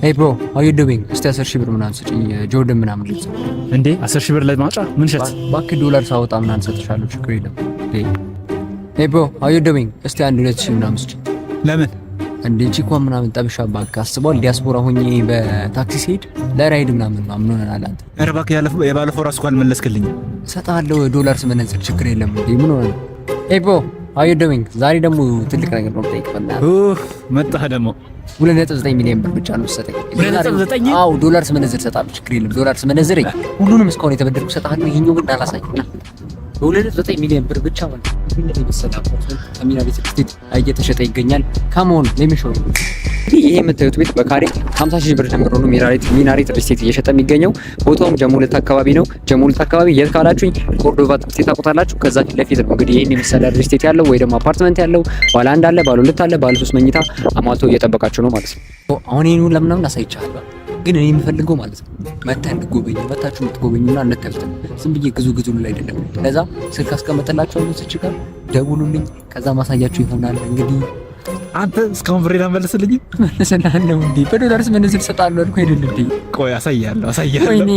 Hey bro, how you doing? እስቲ 10,000 ብር ምናምን ስጪኝ ጆርደን ምናምን ልብስ እንዴ 10,000 ብር ለማውጫ ምን ሸጥ ባክ ዶላር ሳወጣ ምናምን ሰጥሻለሁ ችግር የለም። Hey bro, how you doing? እስቲ አንድ 2,000 ምናምን ስጪኝ። ለምን እንዴ ቺኳ ምናምን ጠብሻ ባክ አስበዋል። ዲያስፖራ ሆኜ በታክሲ ሲሄድ ለራይድ ምናምን ምን ሆነናል አንተ? ኧረ እባክህ የባለፈው ራስ እንኳን መለስክልኝ። እሰጥሃለሁ ዶላር ስመነዝር ችግር የለም። ምን ሆነ? Hey bro, how you doing? ዛሬ ደግሞ ትልቅ ነገር ነው የምጠይቅህ። መጣህ ደግሞ 2.9 ሚሊዮን ብር ብቻ ነው ሰጠኝ። 2.9? አዎ ዶላር ስመነዝር ሰጣለሁ ችግር የለም። ዶላር ስመነዝር ሁሉንም እስካሁን የተበደርኩ ሰጣለሁ። ይሄኛው ግን እንዳላሳይና 2.9 ሚሊዮን ብር ብቻ ማለት ነው የሚሰጣው ከሚና ቤት ስቴት እየተሸጠ ይገኛል። ካሞን ለሚሾው ይሄ የምታዩት ቤት በካሬ 50,000 ብር ጀምሮ ነው ሚናሬት ስቴት እየሸጠ የሚገኘው። ቦታውም ጀሞ ሁለት አካባቢ ነው። ጀሞ ሁለት አካባቢ የት ካላችሁኝ ኮርዶቫ ስቴት ታውቁታላችሁ። ከዛ ፊት ለፊት ነው እንግዲህ ይሄን የሚሰራ ስቴት ያለው ወይ ደግሞ አፓርትመንት ያለው ባለ አንድ አለ፣ ባለ ሁለት አለ፣ ባለ 3 መኝታ አማቶ እየጠበቃችሁ ነው ማለት ነው። አሁን ይሄን ሁሉ ለምናምን አሳይቻለሁ፣ ግን እኔ የምፈልገው ማለት ነው መታ እንድትጎበኙ መታችሁ እንድትጎበኙና እንድታዩት ዝም ብዬ ግዙ ላይ አይደለም። ለዛ ስልክ አስቀምጥላችኋለሁ፣ ስልክ ጋር ደውሉልኝ፣ ከዛ ማሳያችሁ ይሆናል። እንግዲህ አንተ እስካሁን ብሬ መልስልኝ መልሰናል ነው እንዴ? በዶላርስ ምን ዝል ሰጣለሁ አልኩ አይደል እንዴ? ቆይ አሳያለሁ። ወይኔ